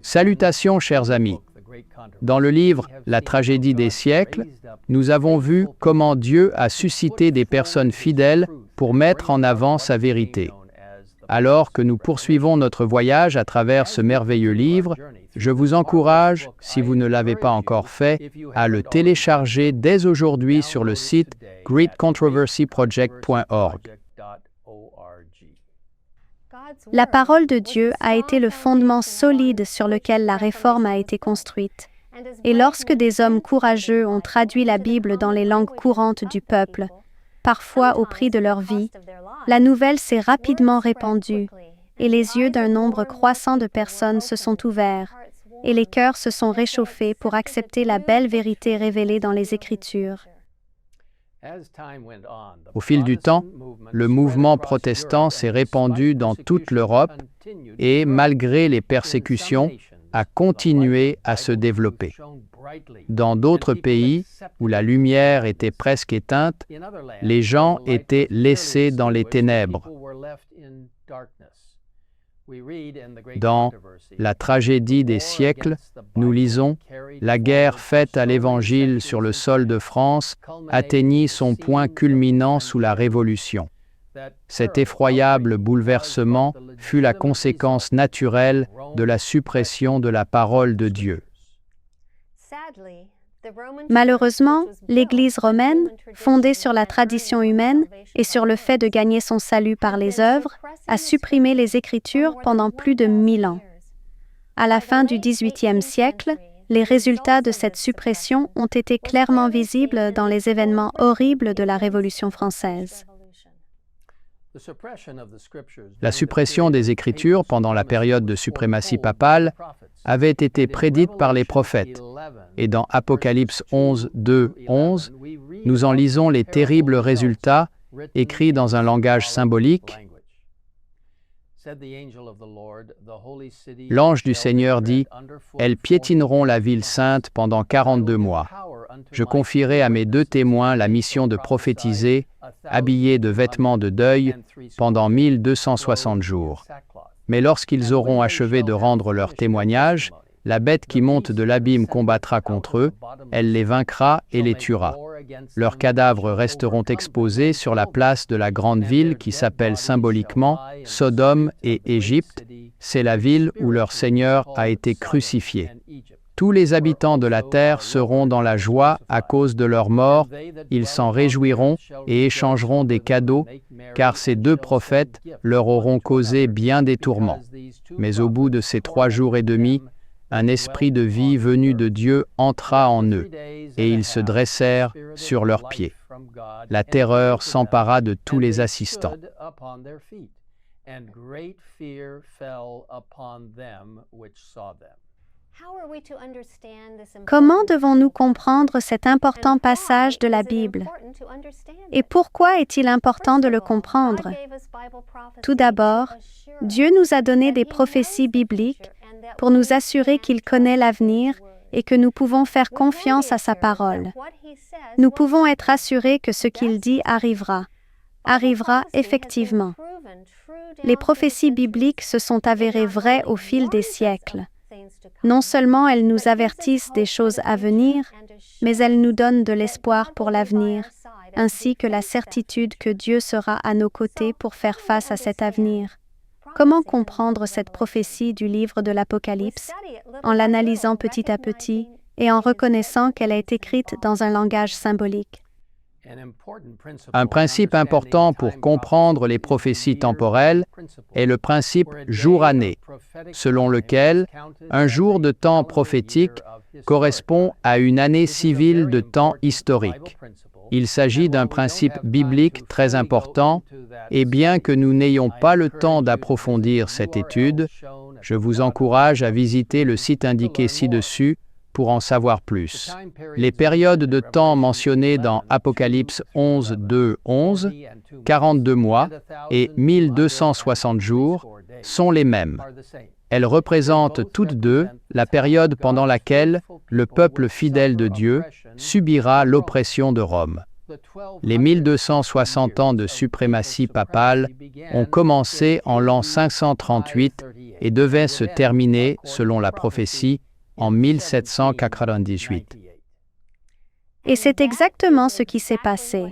Salutations, chers amis. Dans le livre « La tragédie des siècles », nous avons vu comment Dieu a suscité des personnes fidèles pour mettre en avant sa vérité. Alors que nous poursuivons notre voyage à travers ce merveilleux livre, je vous encourage, si vous ne l'avez pas encore fait, à le télécharger dès aujourd'hui sur le site greatcontroversyproject.org. La parole de Dieu a été le fondement solide sur lequel la réforme a été construite. Et lorsque des hommes courageux ont traduit la Bible dans les langues courantes du peuple, parfois au prix de leur vie, la nouvelle s'est rapidement répandue, et les yeux d'un nombre croissant de personnes se sont ouverts, et les cœurs se sont réchauffés pour accepter la belle vérité révélée dans les Écritures. Au fil du temps, le mouvement protestant s'est répandu dans toute l'Europe et, malgré les persécutions, a continué à se développer. Dans d'autres pays, où la lumière était presque éteinte, les gens étaient laissés dans les ténèbres. Dans « La tragédie des siècles », nous lisons « La guerre faite à l'Évangile sur le sol de France atteignit son point culminant sous la Révolution. Cet effroyable bouleversement fut la conséquence naturelle de la suppression de la parole de Dieu. » Malheureusement, l'Église romaine, fondée sur la tradition humaine et sur le fait de gagner son salut par les œuvres, a supprimé les Écritures pendant plus de 1000 ans. À la fin du XVIIIe siècle, les résultats de cette suppression ont été clairement visibles dans les événements horribles de la Révolution française. La suppression des Écritures pendant la période de suprématie papale avait été prédite par les prophètes, et dans Apocalypse 11, 2, 11, nous en lisons les terribles résultats écrits dans un langage symbolique. L'ange du Seigneur dit « Elles piétineront la ville sainte pendant 42 mois. Je confierai à mes 2 témoins la mission de prophétiser, habillés de vêtements de deuil, pendant 1260 jours. Mais lorsqu'ils auront achevé de rendre leur témoignage, la bête qui monte de l'abîme combattra contre eux, elle les vaincra et les tuera. Leurs cadavres resteront exposés sur la place de la grande ville qui s'appelle symboliquement Sodome et Égypte. C'est la ville où leur Seigneur a été crucifié. Tous les habitants de la terre seront dans la joie à cause de leur mort, ils s'en réjouiront et échangeront des cadeaux, car ces 2 prophètes leur auront causé bien des tourments. Mais au bout de ces 3 jours et demi, un esprit de vie venu de Dieu entra en eux, et ils se dressèrent sur leurs pieds. La terreur s'empara de tous les assistants. Comment devons-nous comprendre cet important passage de la Bible? Et pourquoi est-il important de le comprendre? Tout d'abord, Dieu nous a donné des prophéties bibliques pour nous assurer qu'il connaît l'avenir et que nous pouvons faire confiance à sa parole. Nous pouvons être assurés que ce qu'il dit arrivera effectivement. Les prophéties bibliques se sont avérées vraies au fil des siècles. Non seulement elles nous avertissent des choses à venir, mais elles nous donnent de l'espoir pour l'avenir, ainsi que la certitude que Dieu sera à nos côtés pour faire face à cet avenir. Comment comprendre cette prophétie du livre de l'Apocalypse? En l'analysant petit à petit et en reconnaissant qu'elle est écrite dans un langage symbolique. Un principe important pour comprendre les prophéties temporelles est le principe jour-année, selon lequel un jour de temps prophétique correspond à une année civile de temps historique. Il s'agit d'un principe biblique très important, et bien que nous n'ayons pas le temps d'approfondir cette étude, je vous encourage à visiter le site indiqué ci-dessus pour en savoir plus. Les périodes de temps mentionnées dans Apocalypse 11, 2, 11, 42 mois et 1260 jours sont les mêmes. Elles représentent toutes 2 la période pendant laquelle le peuple fidèle de Dieu subira l'oppression de Rome. Les 1260 ans de suprématie papale ont commencé en l'an 538 et devait se terminer, selon la prophétie, en 1798. Et c'est exactement ce qui s'est passé.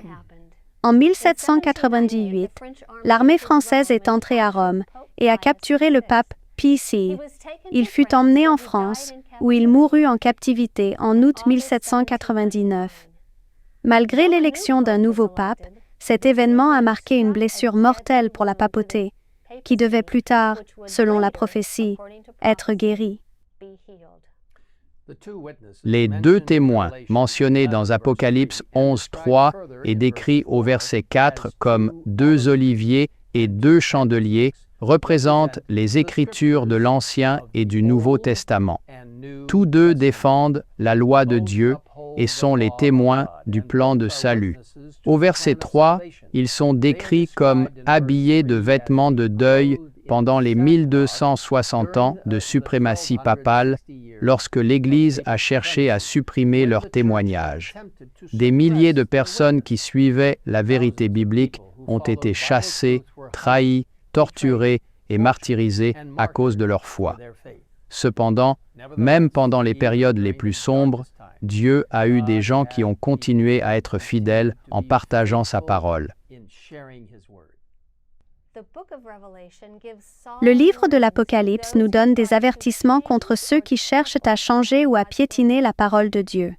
En 1798, l'armée française est entrée à Rome et a capturé le pape Pie VI. Il fut emmené en France, où il mourut en captivité en août 1799. Malgré l'élection d'un nouveau pape, cet événement a marqué une blessure mortelle pour la papauté, qui devait plus tard, selon la prophétie, être guérie. Les deux témoins mentionnés dans Apocalypse 11:3 et décrits au verset 4 comme deux oliviers et deux chandeliers représentent les Écritures de l'Ancien et du Nouveau Testament. Tous deux défendent la loi de Dieu et sont les témoins du plan de salut. Au verset 3, ils sont décrits comme habillés de vêtements de deuil pendant les 1260 ans de suprématie papale, lorsque l'Église a cherché à supprimer leur témoignage. Des milliers de personnes qui suivaient la vérité biblique ont été chassées, trahies, torturées et martyrisées à cause de leur foi. Cependant, même pendant les périodes les plus sombres, Dieu a eu des gens qui ont continué à être fidèles en partageant sa parole. Le livre de l'Apocalypse nous donne des avertissements contre ceux qui cherchent à changer ou à piétiner la parole de Dieu.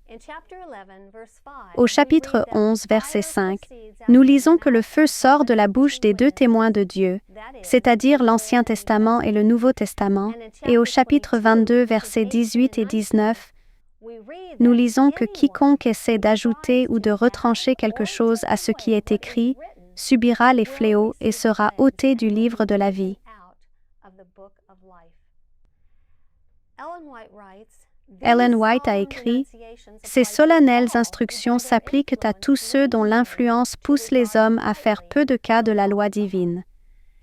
Au chapitre 11, verset 5, nous lisons que le feu sort de la bouche des deux témoins de Dieu, c'est-à-dire l'Ancien Testament et le Nouveau Testament, et au chapitre 22, versets 18 et 19, nous lisons que quiconque essaie d'ajouter ou de retrancher quelque chose à ce qui est écrit subira les fléaux et sera ôté du livre de la vie. Ellen White a écrit « Ces solennelles instructions s'appliquent à tous ceux dont l'influence pousse les hommes à faire peu de cas de la loi divine. »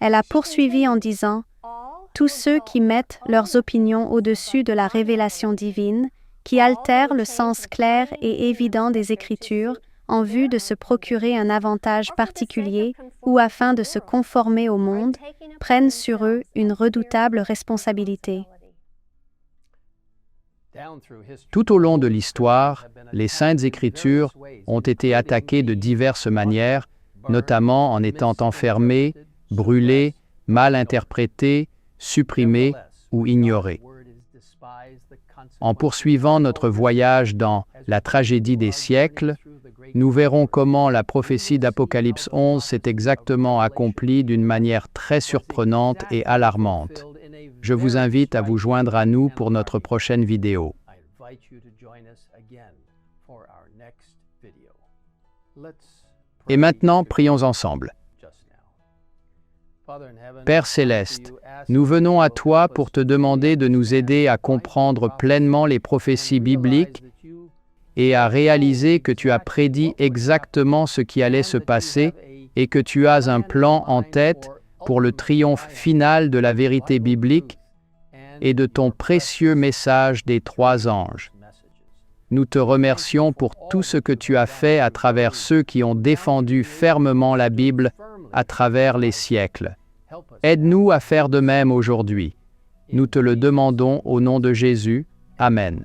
Elle a poursuivi en disant « Tous ceux qui mettent leurs opinions au-dessus de la révélation divine, qui altèrent le sens clair et évident des Écritures, en vue de se procurer un avantage particulier ou afin de se conformer au monde, prennent sur eux une redoutable responsabilité. » Tout au long de l'histoire, les Saintes Écritures ont été attaquées de diverses manières, notamment en étant enfermées, brûlées, mal interprétées, supprimées ou ignorées. En poursuivant notre voyage dans la tragédie des siècles, nous verrons comment la prophétie d'Apocalypse 11 s'est exactement accomplie d'une manière très surprenante et alarmante. Je vous invite à vous joindre à nous pour notre prochaine vidéo. Et maintenant, prions ensemble. Père Céleste, nous venons à toi pour te demander de nous aider à comprendre pleinement les prophéties bibliques et à réaliser que tu as prédit exactement ce qui allait se passer et que tu as un plan en tête pour le triomphe final de la vérité biblique et de ton précieux message des trois anges. Nous te remercions pour tout ce que tu as fait à travers ceux qui ont défendu fermement la Bible à travers les siècles. Aide-nous à faire de même aujourd'hui. Nous te le demandons au nom de Jésus. Amen.